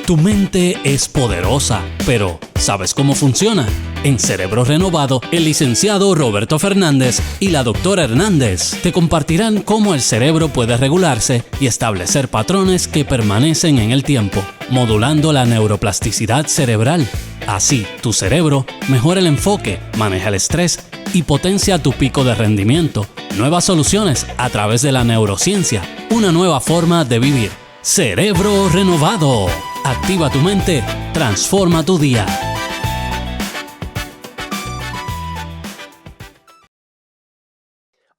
Tu mente es poderosa, pero ¿sabes cómo funciona? En Cerebro Renovado, el licenciado Roberto Fernández y la doctora Hernández te compartirán cómo el cerebro puede regularse y establecer patrones que permanecen en el tiempo, modulando la neuroplasticidad cerebral. Así, tu cerebro mejora el enfoque, maneja el estrés y potencia tu pico de rendimiento. Nuevas soluciones a través de la neurociencia, una nueva forma de vivir. Cerebro Renovado. Activa tu mente, transforma tu día.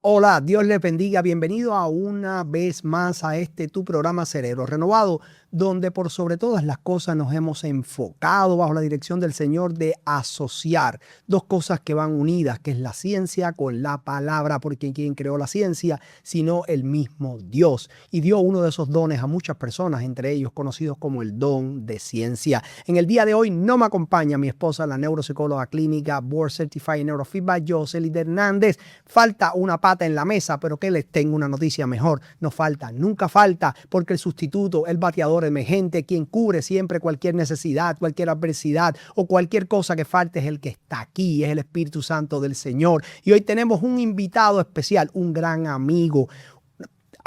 Hola, Dios les bendiga. Bienvenido a una vez más a tu programa Cerebro Renovado, donde por sobre todas las cosas nos hemos enfocado bajo la dirección del Señor de asociar dos cosas que van unidas, que es la ciencia con la palabra, porque ¿quién creó la ciencia? Sino el mismo Dios. Y dio uno de esos dones a muchas personas, entre ellos conocidos como el don de ciencia. En el día de hoy no me acompaña mi esposa, la neuropsicóloga clínica, Board Certified Neurofeedback, Jocelyn Hernández. Falta una pata en la mesa, pero que les tengo una noticia mejor. No falta, nunca falta, porque el sustituto, el bateador emergente, quien cubre siempre cualquier necesidad, cualquier adversidad o cualquier cosa que falte, es el que está aquí, es el Espíritu Santo del Señor. Y hoy tenemos un invitado especial, un gran amigo.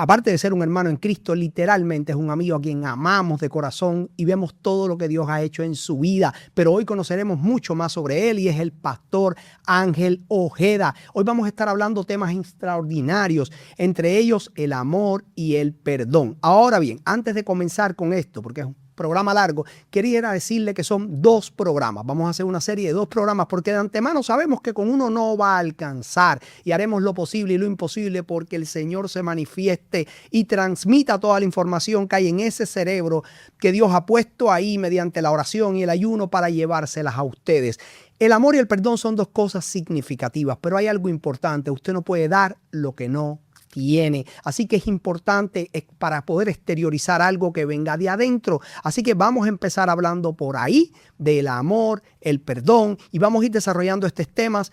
Aparte de ser un hermano en Cristo, literalmente es un amigo a quien amamos de corazón y vemos todo lo que Dios ha hecho en su vida. Pero hoy conoceremos mucho más sobre él y es el pastor Ángel Ojeda. Hoy vamos a estar hablando temas extraordinarios, entre ellos el amor y el perdón. Ahora bien, antes de comenzar con esto, porque es un programa largo, quería decirle que son 2 programas. Vamos a hacer una serie de 2 programas porque de antemano sabemos que con uno no va a alcanzar y haremos lo posible y lo imposible porque el Señor se manifieste y transmita toda la información que hay en ese cerebro que Dios ha puesto ahí mediante la oración y el ayuno para llevárselas a ustedes. El amor y el perdón son 2 cosas significativas, pero hay algo importante. Usted no puede dar lo que no tiene. Así que es importante para poder exteriorizar algo que venga de adentro. Así que vamos a empezar hablando por ahí del amor, el perdón y vamos a ir desarrollando estos temas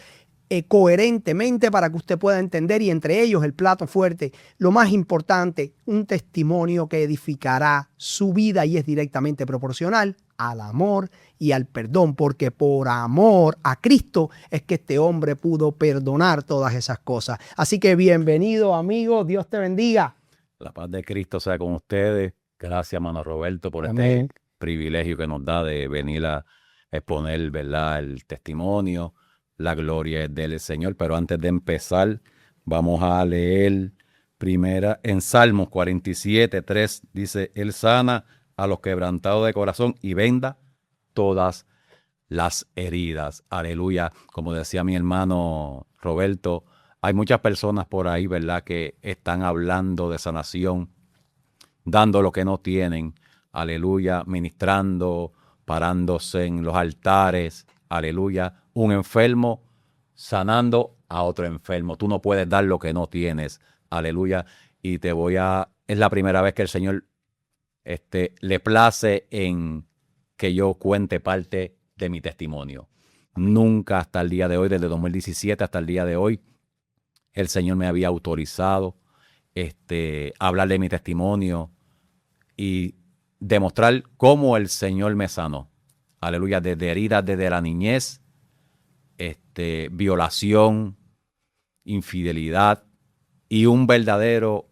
coherentemente para que usted pueda entender y entre ellos el plato fuerte, lo más importante, un testimonio que edificará su vida y es directamente proporcional al amor y al perdón, porque por amor a Cristo es que este hombre pudo perdonar todas esas cosas. Así que bienvenido, amigo, Dios te bendiga. La paz de Cristo sea con ustedes. Gracias, hermano Roberto, por Amén. este privilegio que nos da de venir a exponer, ¿verdad?, el testimonio. La gloria es del Señor. Pero antes de empezar, vamos a leer primera en Salmos 47:3. Dice, Él sana a los quebrantados de corazón y venda todas las heridas. Aleluya. Como decía mi hermano Roberto, hay muchas personas por ahí, ¿verdad?, que están hablando de sanación, dando lo que no tienen. Aleluya. Ministrando, parándose en los altares. Aleluya. Un enfermo sanando a otro enfermo. Tú no puedes dar lo que no tienes. Aleluya. Y es la primera vez que el Señor le place en que yo cuente parte de mi testimonio. Nunca hasta el día de hoy, desde 2017 hasta el día de hoy, el Señor me había autorizado a hablar de mi testimonio y demostrar cómo el Señor me sanó. Aleluya, desde heridas desde la niñez, violación, infidelidad y un verdadero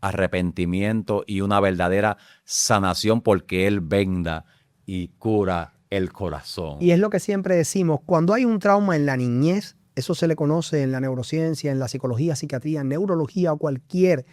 arrepentimiento y una verdadera sanación porque Él venda y cura el corazón. Y es lo que siempre decimos, cuando hay un trauma en la niñez, eso se le conoce en la neurociencia, en la psicología, psiquiatría, neurología o cualquier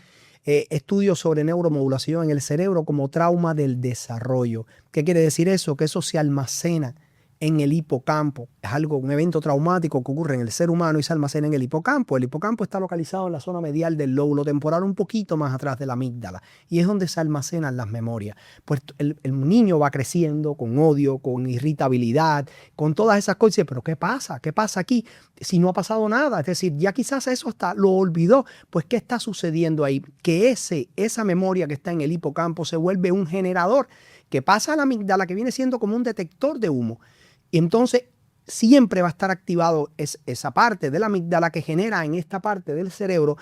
estudio sobre neuromodulación en el cerebro como trauma del desarrollo. ¿Qué quiere decir eso? Que eso se almacena en el hipocampo. Es un evento traumático que ocurre en el ser humano y se almacena en el hipocampo. El hipocampo está localizado en la zona medial del lóbulo temporal, un poquito más atrás de la amígdala, y es donde se almacenan las memorias. Pues el niño va creciendo con odio, con irritabilidad, con todas esas cosas. Pero ¿qué pasa? ¿Qué pasa aquí? Si no ha pasado nada, es decir, ya quizás eso hasta lo olvidó. Pues ¿qué está sucediendo ahí? Que esa memoria que está en el hipocampo se vuelve un generador que pasa a la amígdala, que viene siendo como un detector de humo. Y entonces siempre va a estar activado esa parte de la amígdala que genera en esta parte del cerebro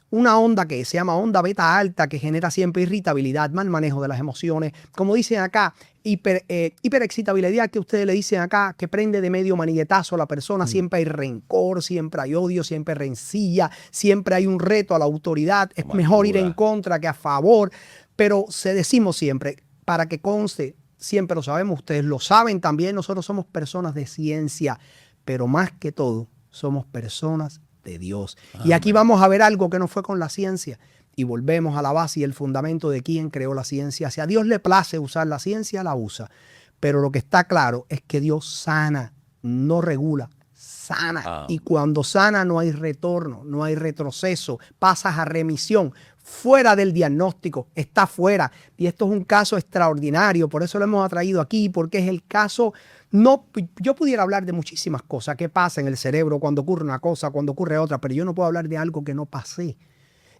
una onda que se llama onda beta alta, que genera siempre irritabilidad, mal manejo de las emociones, como dicen acá, hiperexcitabilidad, que ustedes le dicen acá, que prende de medio maniguetazo a la persona. Siempre hay rencor, siempre hay odio, siempre hay rencilla, siempre hay un reto a la autoridad. Es mejor ir en contra que a favor, pero decimos siempre, para que conste, siempre lo sabemos, ustedes lo saben también, nosotros somos personas de ciencia, pero más que todo, somos personas de Dios. Amén. Y aquí vamos a ver algo que no fue con la ciencia. Y volvemos a la base y el fundamento de quién creó la ciencia. Si a Dios le place usar la ciencia, la usa. Pero lo que está claro es que Dios sana, no regula, sana. Y cuando sana no hay retorno, no hay retroceso, pasas a remisión. Fuera del diagnóstico, está fuera. Y esto es un caso extraordinario, por eso lo hemos atraído aquí, porque es el caso. No, yo pudiera hablar de muchísimas cosas, qué pasa en el cerebro cuando ocurre una cosa, cuando ocurre otra, pero yo no puedo hablar de algo que no pasé.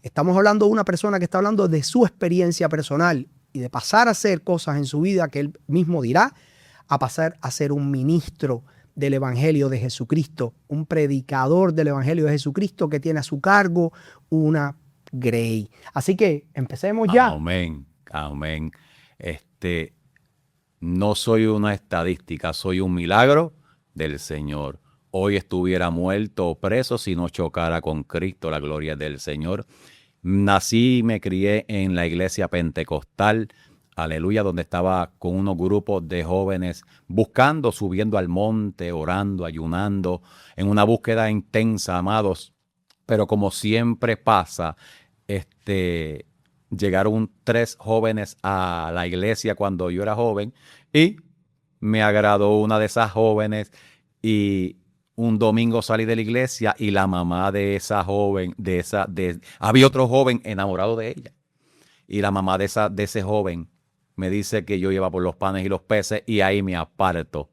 Estamos hablando de una persona que está hablando de su experiencia personal y de pasar a hacer cosas en su vida que él mismo dirá, a pasar a ser un ministro del Evangelio de Jesucristo, un predicador del Evangelio de Jesucristo que tiene a su cargo una Grey. Así que empecemos ya. Amén, amén. No soy una estadística, soy un milagro del Señor. Hoy estuviera muerto o preso si no chocara con Cristo, la gloria del Señor. Nací y me crié en la iglesia pentecostal, aleluya, donde estaba con unos grupos de jóvenes buscando, subiendo al monte, orando, ayunando, en una búsqueda intensa, amados. Pero como siempre pasa, llegaron 3 jóvenes a la iglesia cuando yo era joven y me agradó una de esas jóvenes y un domingo salí de la iglesia y la mamá de esa joven, había otro joven enamorado de ella y la mamá de ese joven me dice que yo iba por los panes y los peces y ahí me aparto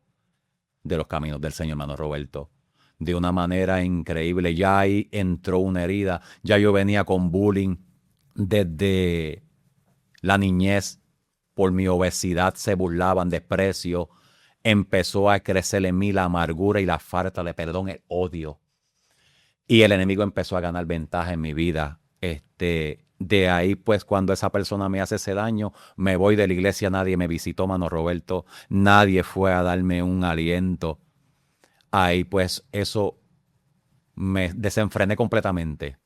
de los caminos del Señor, hermano Roberto. De una manera increíble. Ya ahí entró una herida. Ya yo venía con bullying desde la niñez. Por mi obesidad se burlaban, desprecio. Empezó a crecer en mí la amargura y la falta de perdón, el odio. Y el enemigo empezó a ganar ventaja en mi vida. De ahí, pues, cuando esa persona me hace ese daño, me voy de la iglesia. Nadie me visitó, mano Roberto. Nadie fue a darme un aliento. Ahí pues eso me desenfrené completamente.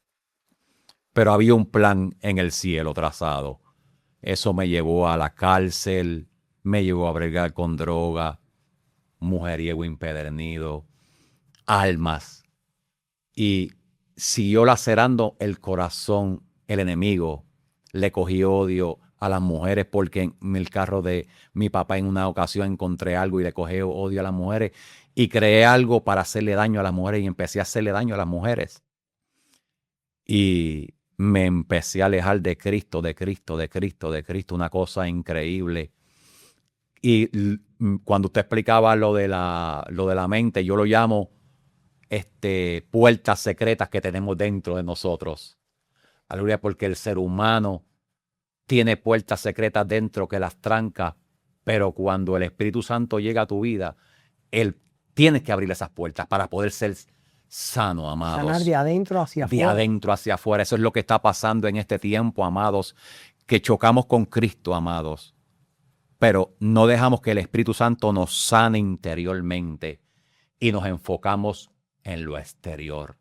Pero había un plan en el cielo trazado. Eso me llevó a la cárcel, me llevó a bregar con droga, mujeriego impedernido, almas. Y siguió lacerando el corazón el enemigo. Le cogí odio a las mujeres porque en el carro de mi papá en una ocasión encontré algo y le cogí odio a las mujeres. Y creé algo para hacerle daño a las mujeres y empecé a hacerle daño a las mujeres. Y me empecé a alejar de Cristo, una cosa increíble. Y cuando usted explicaba lo de la mente, yo lo llamo puertas secretas que tenemos dentro de nosotros. Aleluya, porque el ser humano tiene puertas secretas dentro que las tranca, pero cuando el Espíritu Santo llega a tu vida, Él tienes que abrir esas puertas para poder ser sano, amados. Sanar de adentro hacia afuera. De adentro hacia afuera. Eso es lo que está pasando en este tiempo, amados, que chocamos con Cristo, amados. Pero no dejamos que el Espíritu Santo nos sane interiormente y nos enfocamos en lo exterior.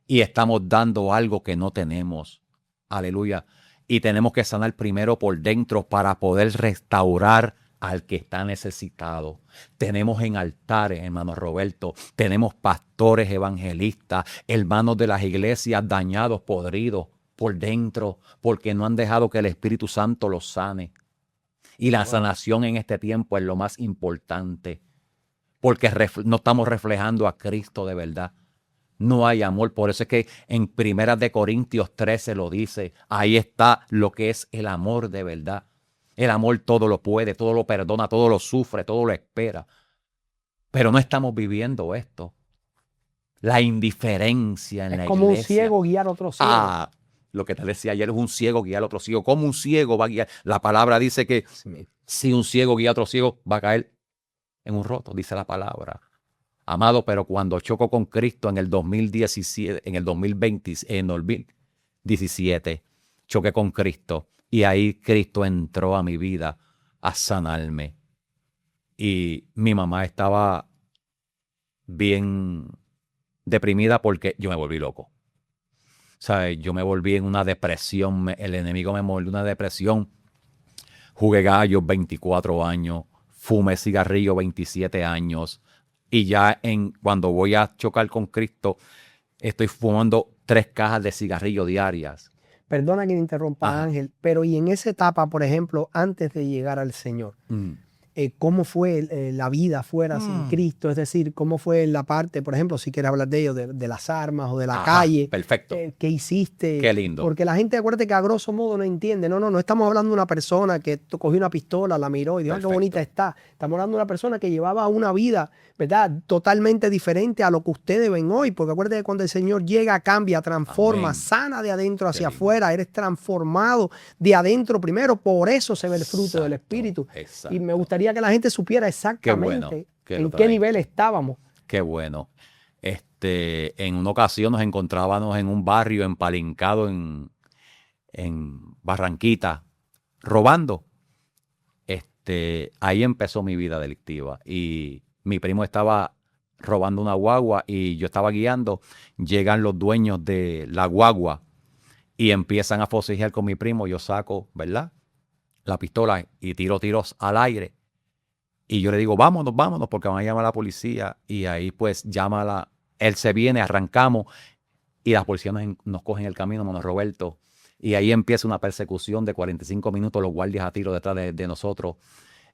Y estamos dando algo que no tenemos. Aleluya. Y tenemos que sanar primero por dentro para poder restaurar al que está necesitado. Tenemos en altares, hermano Roberto, tenemos pastores, evangelistas, hermanos de las iglesias dañados, podridos por dentro, porque no han dejado que el Espíritu Santo los sane. Y la sanación en este tiempo es lo más importante, porque no estamos reflejando a Cristo de verdad. No hay amor. Por eso es que en 1 Corintios 13 lo dice. Ahí está lo que es el amor de verdad. El amor todo lo puede, todo lo perdona, todo lo sufre, todo lo espera. Pero no estamos viviendo esto. La indiferencia en la iglesia. Es como un ciego guiar a otro ciego. Lo que te decía ayer es un ciego guiar a otro ciego. ¿Cómo un ciego va a guiar? La palabra dice que si un ciego guía a otro ciego, va a caer en un roto, dice la palabra. Amado, pero cuando choco con Cristo en el 2017, en el 2020, en 2017, choqué con Cristo y ahí Cristo entró a mi vida a sanarme. Y mi mamá estaba bien deprimida porque yo me volví loco. ¿Sabes? Yo me volví en una depresión, el enemigo me volvió en una depresión. Jugué gallos 24 años, fumé cigarrillo 27 años y ya cuando voy a chocar con Cristo estoy fumando 3 cajas de cigarrillo diarias. Perdona que te interrumpa, Ángel, pero y en esa etapa, por ejemplo, antes de llegar al Señor, ¿cómo fue la vida fuera sin Cristo? Es decir, ¿cómo fue la parte, por ejemplo, si quieres hablar de ello, de las armas o de la calle? Perfecto. ¿Qué hiciste? Qué lindo. Porque la gente, acuérdate que a grosso modo no entiende. No estamos hablando de una persona que cogió una pistola, la miró y dijo, qué bonita está. Estamos hablando de una persona que llevaba una vida, ¿verdad? Totalmente diferente a lo que ustedes ven hoy. Porque acuérdate que cuando el Señor llega, cambia, transforma, sana de adentro hacia afuera. Eres transformado de adentro primero. Por eso se ve el fruto del Espíritu. Exacto. Y me gustaría que la gente supiera exactamente en qué nivel estábamos. Qué bueno. En una ocasión nos encontrábamos en un barrio empalincado en Barranquita, robando. Ahí empezó mi vida delictiva. Y mi primo estaba robando una guagua y yo estaba guiando. Llegan los dueños de la guagua y empiezan a forcejear con mi primo. Yo saco, ¿verdad?, la pistola y tiro tiros al aire. Y yo le digo, vámonos, porque van a llamar a la policía. Y ahí pues él se viene, arrancamos y las policías nos cogen el camino, Mano Roberto. Y ahí empieza una persecución de 45 minutos, los guardias a tiro detrás de nosotros.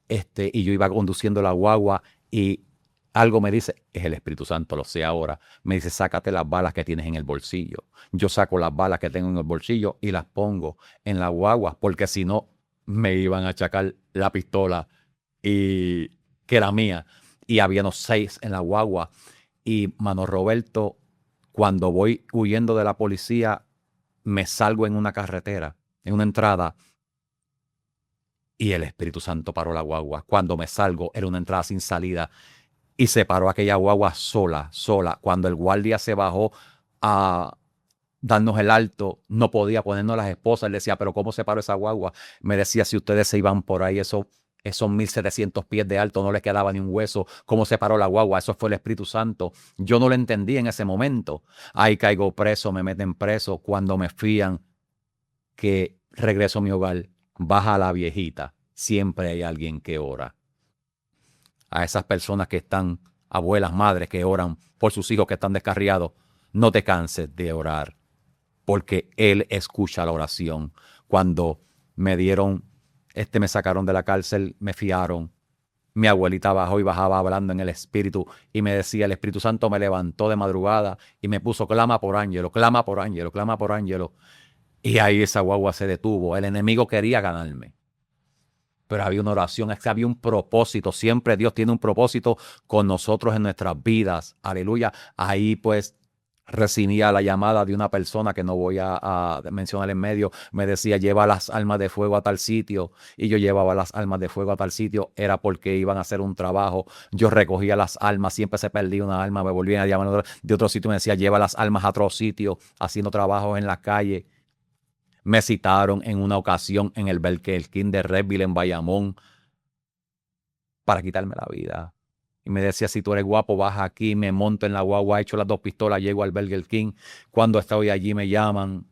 Y yo iba conduciendo la guagua y algo me dice, es el Espíritu Santo, lo sé ahora. Me dice, sácate las balas que tienes en el bolsillo. Yo saco las balas que tengo en el bolsillo y las pongo en la guagua, porque si no, me iban a achacar la pistola y que era mía. Y habíamos 6 en la guagua. Y Mano Roberto, cuando voy huyendo de la policía, me salgo en una carretera, en una entrada, y el Espíritu Santo paró la guagua. Cuando me salgo, era una entrada sin salida, y se paró aquella guagua sola. Cuando el guardia se bajó a darnos el alto, no podía ponernos las esposas. Él decía, pero ¿cómo se paró esa guagua? Me decía, si ustedes se iban por ahí, esos 1,700 pies de alto, no les quedaba ni un hueso. ¿Cómo se paró la guagua? Eso fue el Espíritu Santo. Yo no lo entendí en ese momento. Ahí caigo preso, me meten preso. Cuando me fían que regreso a mi hogar, baja la viejita. Siempre hay alguien que ora. A esas personas que están, abuelas, madres que oran por sus hijos que están descarriados, no te canses de orar, porque Él escucha la oración. Cuando me sacaron de la cárcel, me fiaron. Mi abuelita bajó y bajaba hablando en el Espíritu y me decía, el Espíritu Santo me levantó de madrugada y me puso, clama por Ángelo, clama por Ángelo, clama por Ángelo. Y ahí esa guagua se detuvo. El enemigo quería ganarme, pero había una oración, había un propósito. Siempre Dios tiene un propósito con nosotros en nuestras vidas. Aleluya. Ahí pues recibía la llamada de una persona que no voy a mencionar en medio. Me decía, lleva las armas de fuego a tal sitio. Y yo llevaba las armas de fuego a tal sitio. Era porque iban a hacer un trabajo. Yo recogía las armas. Siempre se perdía una arma. Me volvían a llamar de otro sitio. Me decía, lleva las armas a otro sitio. Haciendo trabajos en la calle. Me citaron en una ocasión en el Burger King de Redville en Bayamón para quitarme la vida. Y me decía, si tú eres guapo, baja aquí, me monto en la guagua, echo las 2 pistolas, llego al Burger King. Cuando estoy allí me llaman.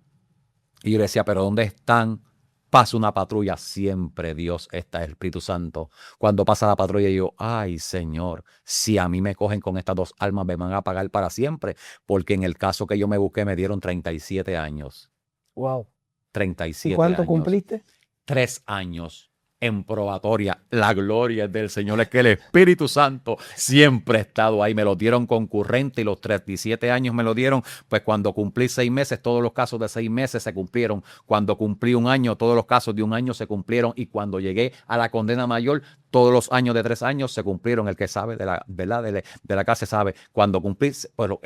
Y yo le decía, ¿pero dónde están? Pasa una patrulla. Siempre Dios está, el Espíritu Santo. Cuando pasa la patrulla, yo, ay, Señor, si a mí me cogen con estas 2 armas, me van a pagar para siempre. Porque en el caso que yo me busqué, me dieron 37 años. Wow. 37 ¿Y cuánto años. cumpliste? 3 años en probatoria. La gloria es del Señor, es que el Espíritu Santo siempre ha estado ahí. Me lo dieron concurrente y los 37 años me lo dieron, pues cuando cumplí 6 meses, todos los casos de 6 meses se cumplieron. Cuando cumplí 1 año, todos los casos de 1 año se cumplieron. Y cuando llegué a la condena mayor, todos los años de 3 años se cumplieron. El que sabe de la verdad de la casa sabe. Cuando cumplí, pero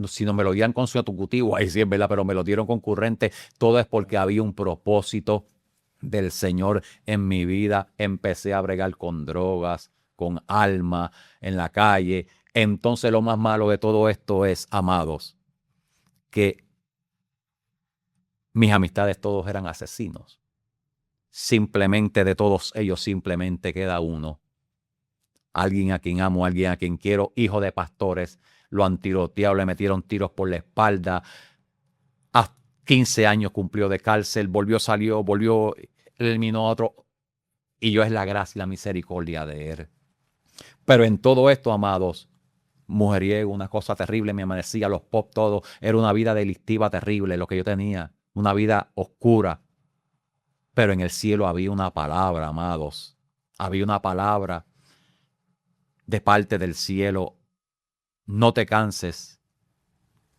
si no me lo dieran consecutivo, ahí sí es verdad, pero me lo dieron concurrente. Todo es porque había un propósito del Señor en mi vida. Empecé a bregar con drogas, con alma en la calle. Entonces lo más malo de todo esto es, amados, que mis amistades todos eran asesinos. Simplemente de todos ellos simplemente queda uno. Alguien a quien amo, alguien a quien quiero, hijo de pastores, lo han tiroteado, le metieron tiros por la espalda. A 15 años cumplió de cárcel, salió, eliminó a otro. Y yo es la gracia y la misericordia de él. Pero en todo esto, amados, mujeriego, una cosa terrible, me amanecía, los pop, todo. Era una vida delictiva terrible lo que yo tenía, una vida oscura. Pero en el cielo había una palabra, amados. Había una palabra de parte del cielo. No te canses.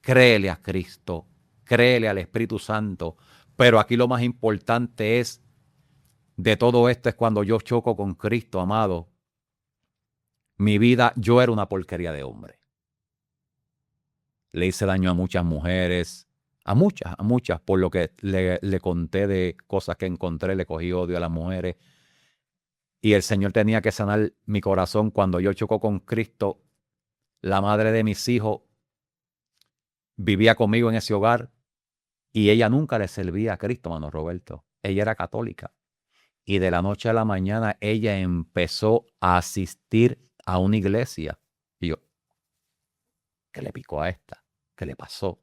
Créele a Cristo. Créele al Espíritu Santo. Pero aquí lo más importante es, de todo esto es cuando yo choco con Cristo, amado. Mi vida, yo era una porquería de hombre. Le hice daño a muchas mujeres. A muchas, por lo que le conté de cosas que encontré, le cogí odio a las mujeres. Y el Señor tenía que sanar mi corazón cuando yo chocó con Cristo. La madre de mis hijos vivía conmigo en ese hogar y ella nunca le servía a Cristo, mano Roberto. Ella era católica. Y de la noche a la mañana ella empezó a asistir a una iglesia. Y yo, ¿qué le picó a esta? ¿Qué le pasó?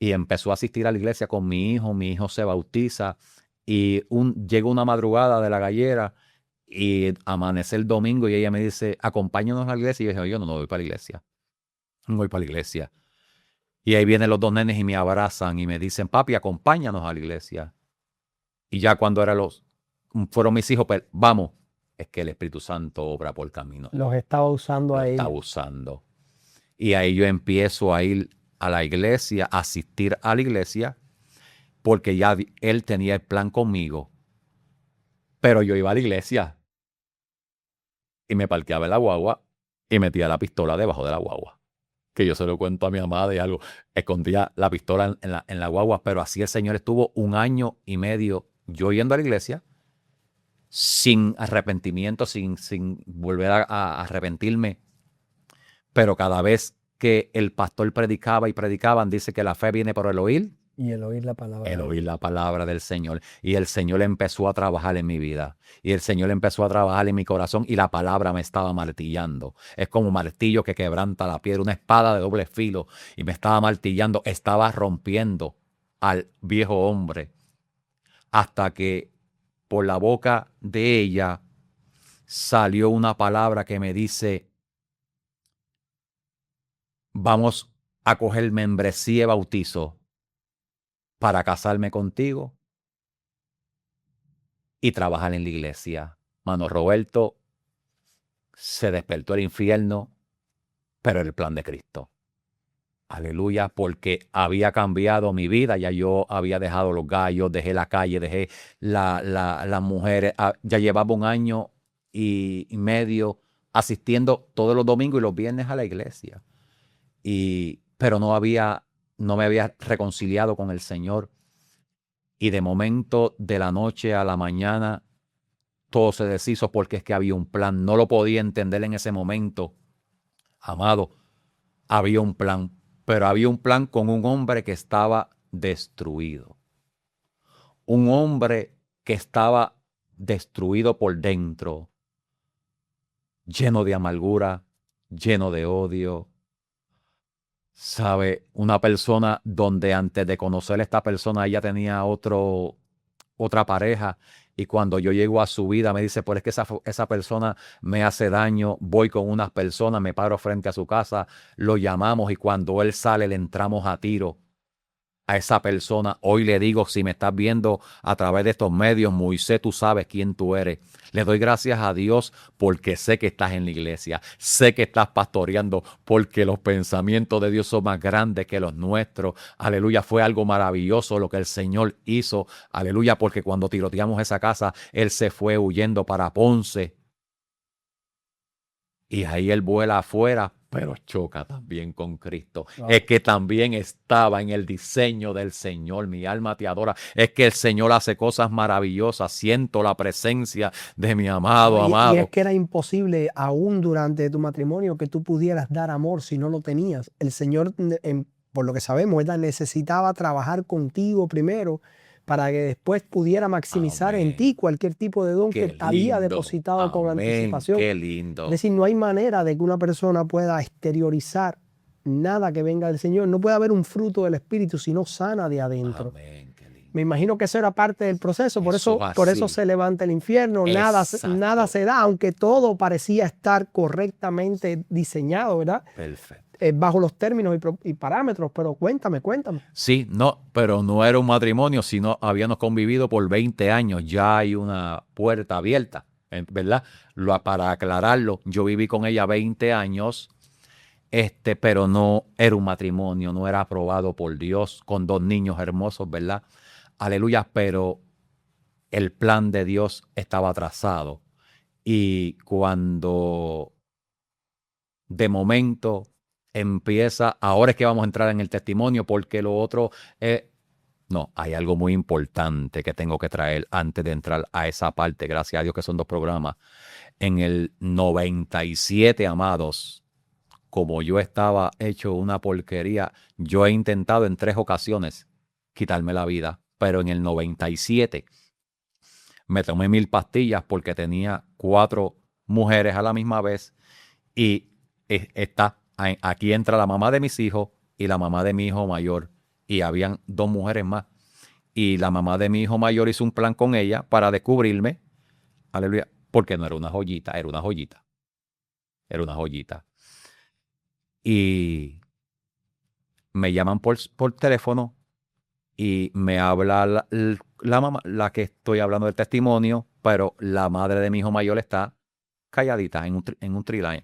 Y empezó a asistir a la iglesia con mi hijo se bautiza y llega una madrugada de la gallera y amanece el domingo y ella me dice, acompáñanos a la iglesia. Y yo dije, yo no voy para la iglesia, no voy para la iglesia. Y ahí vienen los dos nenes y me abrazan y me dicen, papi, acompáñanos a la iglesia. Y ya cuando fueron mis hijos, pues vamos, es que el Espíritu Santo obra por camino. Los estaba usando a ellos. Estaba usando. Y ahí yo empiezo a ir a la iglesia, asistir a la iglesia, porque ya él tenía el plan conmigo. Pero yo iba a la iglesia y me parqueaba en la guagua y metía la pistola debajo de la guagua. Que yo se lo cuento a mi amada de algo. Escondía la pistola en la guagua, pero así el Señor estuvo 1 año y medio yo yendo a la iglesia sin arrepentimiento, sin volver a arrepentirme. Pero cada vez que el pastor predicaba y predicaban, dice que la fe viene por el oír. Y el oír la palabra. El oír la palabra del Señor. Y el Señor empezó a trabajar en mi vida. Y el Señor empezó a trabajar en mi corazón y la palabra me estaba martillando. Es como un martillo que quebranta la piedra, una espada de doble filo. Y me estaba martillando, estaba rompiendo al viejo hombre. Hasta que por la boca de ella salió una palabra que me dice, vamos a coger membresía y bautizo para casarme contigo y trabajar en la iglesia. Mano Roberto, se despertó el infierno, pero era el plan de Cristo. Aleluya, porque había cambiado mi vida. Ya yo había dejado los gallos, dejé la calle, dejé las mujeres. Ya llevaba 1 año y medio asistiendo todos los domingos y los viernes a la iglesia. Pero no me había reconciliado con el Señor. Y de momento, de la noche a la mañana, todo se deshizo porque es que había un plan. No lo podía entender en ese momento. Amado, había un plan. Pero había un plan con un hombre que estaba destruido. Un hombre que estaba destruido por dentro. Lleno de amargura, lleno de odio. ¿Sabe? Una persona donde antes de conocer a esta persona ella tenía otra pareja y cuando yo llego a su vida me dice, pues es que esa persona me hace daño, voy con unas personas, me paro frente a su casa, lo llamamos y cuando él sale le entramos a tiro a esa persona. Hoy le digo, si me estás viendo a través de estos medios, Moisés, tú sabes quién tú eres. Le doy gracias a Dios porque sé que estás en la iglesia, sé que estás pastoreando, porque los pensamientos de Dios son más grandes que los nuestros. Aleluya, fue algo maravilloso lo que el Señor hizo. Aleluya, porque cuando tiroteamos esa casa, Él se fue huyendo para Ponce. Y ahí Él vuela afuera pero choca también con Cristo. Wow. Es que también estaba en el diseño del Señor. Mi alma te adora. Es que el Señor hace cosas maravillosas. Siento la presencia de mi amado, Y amado. es que era imposible aún durante tu matrimonio que tú pudieras dar amor si no lo tenías. El Señor, por lo que sabemos, ¿verdad? Necesitaba trabajar contigo primero para que después pudiera maximizar en Amén. ti cualquier tipo de don Qué que había lindo. depositado con Amén. anticipación. Qué Es lindo. decir, no hay manera de que una persona pueda exteriorizar nada que venga del Señor. No puede haber un fruto del Espíritu si no sana de adentro. Amén. Qué lindo. Me imagino que eso era parte del proceso, por Eso eso, es por eso así. se levanta el infierno, nada Exacto. se da, aunque todo parecía estar correctamente diseñado, ¿verdad? Perfecto. Bajo los términos y parámetros, pero cuéntame. Sí, no, pero no era un matrimonio, sino habíamos convivido por 20 años. Ya hay una puerta abierta, ¿verdad? Para aclararlo, yo viví con ella 20 años, pero no era un matrimonio, no era aprobado por Dios, con 2 niños hermosos, ¿verdad? Aleluya, pero el plan de Dios estaba trazado. Y cuando de momento empieza, ahora es que vamos a entrar en el testimonio, porque lo otro, no, hay algo muy importante que tengo que traer antes de entrar a esa parte, gracias a Dios que son 2 programas. En el 97, amados, como yo estaba hecho una porquería, yo he intentado en 3 ocasiones quitarme la vida, pero en el 97 me tomé 1000 pastillas porque tenía 4 mujeres a la misma vez y aquí entra la mamá de mis hijos y la mamá de mi hijo mayor y habían 2 mujeres más y la mamá de mi hijo mayor hizo un plan con ella para descubrirme, aleluya, porque no era una joyita, era una joyita, y me llaman por teléfono y me habla la mamá, la que estoy hablando del testimonio, pero la madre de mi hijo mayor está calladita en un tree line.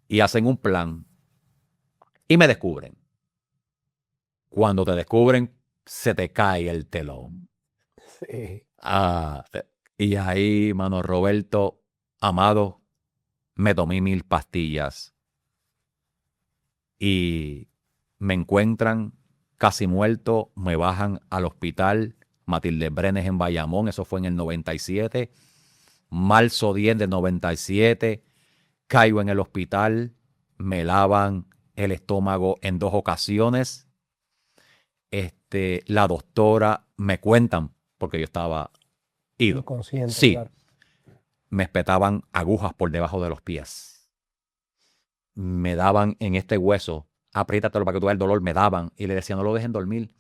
Y hacen un plan y me descubren. Cuando te descubren, se te cae el telón. Sí. Y ahí, mano Roberto, amado, me tomé 1000 pastillas. Y me encuentran casi muerto, me bajan al hospital Matilde Brenes en Bayamón, eso fue en el 97. Marzo 10 del 97, caigo en el hospital, me lavan el estómago en 2 ocasiones. La doctora me cuentan, porque yo estaba ido. Inconsciente, Sí, claro. me espetaban agujas por debajo de los pies. Me daban en este hueso, apriétatelo para que tú veas el dolor, me daban y le decían no lo dejen dormir.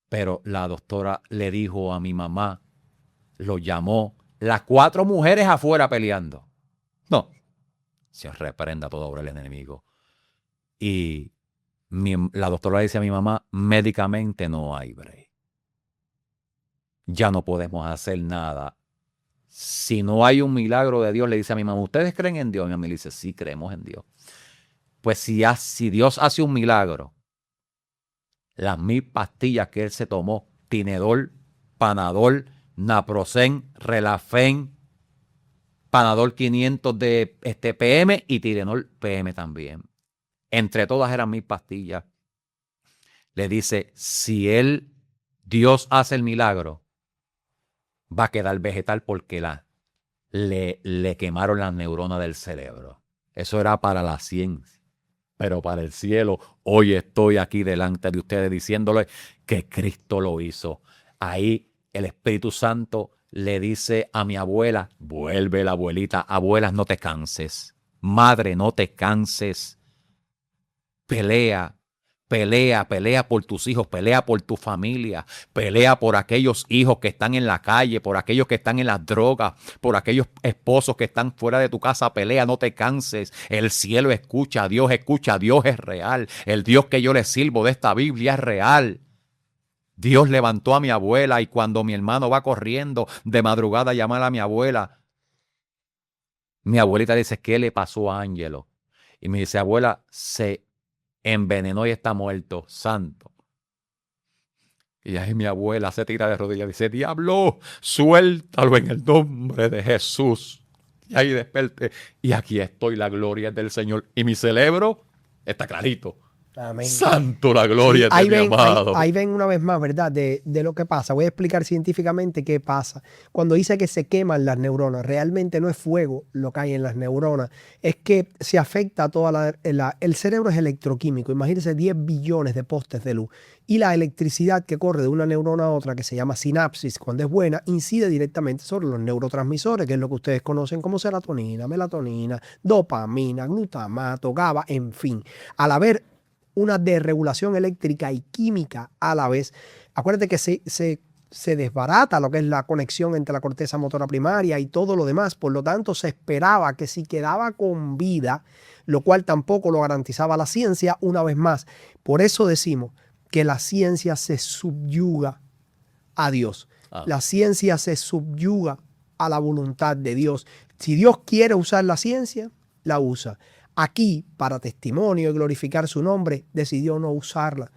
Pero la doctora le dijo a mi mamá, lo llamó, las 4 mujeres afuera peleando. No, se reprenda toda obra del enemigo. Y la doctora le dice a mi mamá, médicamente no hay break. Ya no podemos hacer nada. Si no hay un milagro de Dios, le dice a mi mamá, ¿ustedes creen en Dios? Y a mí le dice, sí, creemos en Dios. Pues si Dios hace un milagro, las 1000 pastillas que él se tomó, Tinedol, Panadol, Naproxen, Relafen, Panadol 500 de PM y Tilenol PM también. Entre todas eran 1000 pastillas. Le dice, si Dios hace el milagro, va a quedar vegetal porque le quemaron las neuronas del cerebro. Eso era para la ciencia. Pero para el cielo, hoy estoy aquí delante de ustedes diciéndole que Cristo lo hizo. Ahí el Espíritu Santo le dice a mi abuela, vuelve la abuelita, abuelas, no te canses. Madre, no te canses. Pelea. Pelea por tus hijos, pelea por tu familia, pelea por aquellos hijos que están en la calle, por aquellos que están en las drogas, por aquellos esposos que están fuera de tu casa, pelea, no te canses. El cielo escucha, Dios es real. El Dios que yo le sirvo de esta Biblia es real. Dios levantó a mi abuela y cuando mi hermano va corriendo de madrugada a llamar a mi abuela, mi abuelita dice, ¿qué le pasó a Ángelo? Y me dice, abuela, se envenenó y está muerto, santo. Y ahí mi abuela se tira de rodillas y dice, diablo, suéltalo en el nombre de Jesús. y desperté. Y aquí estoy, la gloria es del Señor. Y mi cerebro está clarito. Amén. Santo, la gloria Sí, de mi amado. Ahí ven una vez más, ¿verdad? De lo que pasa. Voy a explicar científicamente qué pasa. Cuando dice que se queman las neuronas, realmente no es fuego lo que hay en las neuronas. Es que se afecta a toda el cerebro es electroquímico. Imagínense 10 billones de postes de luz. Y la electricidad que corre de una neurona a otra, que se llama sinapsis, cuando es buena, incide directamente sobre los neurotransmisores, que es lo que ustedes conocen como serotonina, melatonina, dopamina, glutamato, GABA, en fin. Al haber una desregulación eléctrica y química a la vez, acuérdate que se desbarata lo que es la conexión entre la corteza motora primaria y todo lo demás. Por lo tanto, se esperaba que si quedaba con vida, lo cual tampoco lo garantizaba la ciencia, una vez más. Por eso decimos que la ciencia se subyuga a Dios. La ciencia se subyuga a la voluntad de Dios. Si Dios quiere usar la ciencia, la usa. Aquí, para testimonio y glorificar su nombre, decidió no usarla.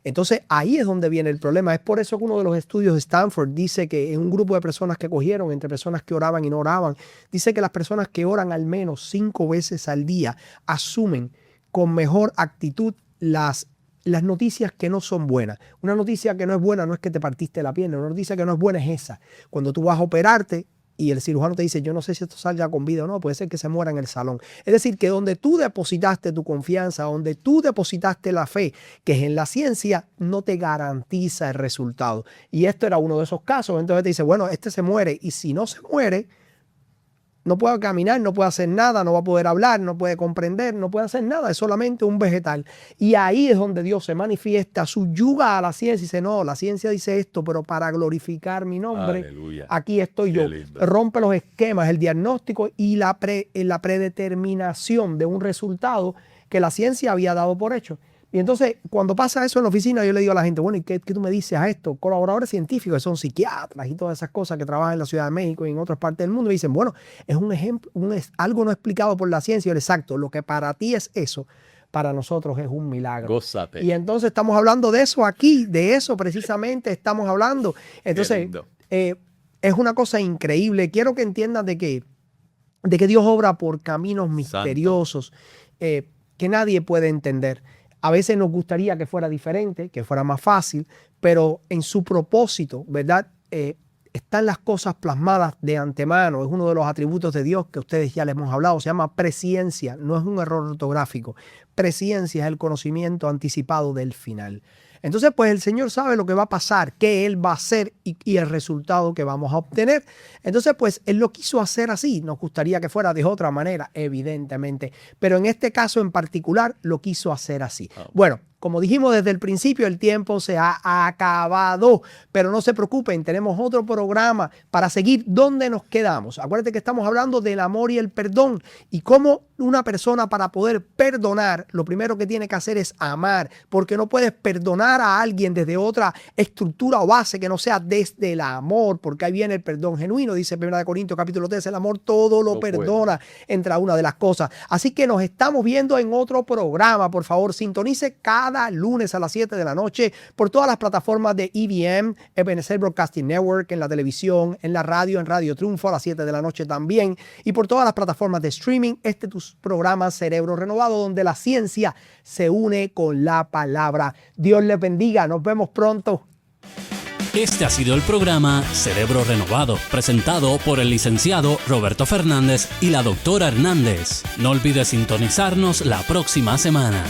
Entonces, ahí es donde viene el problema. Es por eso que uno de los estudios de Stanford dice que en un grupo de personas que cogieron, entre personas que oraban y no oraban, dice que las personas que oran al menos 5 veces al día asumen con mejor actitud las noticias que no son buenas. Una noticia que no es buena no es que te partiste la pierna. Una noticia que no es buena es esa. Cuando tú vas a operarte, y el cirujano te dice, yo no sé si esto salga con vida o no, puede ser que se muera en el salón. Es decir, que donde tú depositaste tu confianza, donde tú depositaste la fe, que es en la ciencia, no te garantiza el resultado. Y esto era uno de esos casos. Entonces te dice, bueno, este se muere, y si no se muere, no puede caminar, no puede hacer nada, no va a poder hablar, no puede comprender, no puede hacer nada, es solamente un vegetal. Y ahí es donde Dios se manifiesta, subyuga a la ciencia y dice, no, la ciencia dice esto, pero para glorificar mi nombre, aleluya, aquí estoy yo. Rompe los esquemas, el diagnóstico y la predeterminación de un resultado que la ciencia había dado por hecho. Y entonces, cuando pasa eso en la oficina, yo le digo a la gente, bueno, ¿y qué tú me dices a esto? Colaboradores científicos, que son psiquiatras y todas esas cosas que trabajan en la Ciudad de México y en otras partes del mundo, y dicen, bueno, es un ejemplo, algo no explicado por la ciencia. Exacto, lo que para ti es eso, para nosotros es un milagro. Gózate. Y entonces estamos hablando de eso aquí, de eso precisamente estamos hablando. Entonces, es una cosa increíble. Quiero que entiendas de que Dios obra por caminos misteriosos que nadie puede entender. A veces nos gustaría que fuera diferente, que fuera más fácil, pero en su propósito, ¿verdad? Están las cosas plasmadas de antemano. Es uno de los atributos de Dios que ustedes ya les hemos hablado. Se llama presciencia, no es un error ortográfico. Presciencia es el conocimiento anticipado del final. Entonces, pues el Señor sabe lo que va a pasar, qué Él va a hacer y el resultado que vamos a obtener. Entonces, pues Él lo quiso hacer así. Nos gustaría que fuera de otra manera, evidentemente. Pero en este caso en particular, lo quiso hacer así. Bueno, como dijimos desde el principio, el tiempo se ha acabado, pero no se preocupen, tenemos otro programa para seguir donde nos quedamos. Acuérdense que estamos hablando del amor y el perdón y cómo una persona para poder perdonar, lo primero que tiene que hacer es amar, porque no puedes perdonar a alguien desde otra estructura o base que no sea desde el amor, porque ahí viene el perdón genuino, dice 1 Corintios capítulo 3, el amor todo lo perdona, entra una de las cosas. Así que nos estamos viendo en otro programa, por favor, sintonice cada lunes a las 7 de la noche por todas las plataformas de EBM, Ebenezer Broadcasting Network, en la televisión, en la radio, en Radio Triunfo a las 7 de la noche también, y por todas las plataformas de streaming, tu programa Cerebro Renovado, donde la ciencia se une con la palabra. Dios les bendiga, nos vemos pronto. Este ha sido el programa Cerebro Renovado, presentado por el licenciado Roberto Fernández y la doctora Hernández. No olvides sintonizarnos la próxima semana.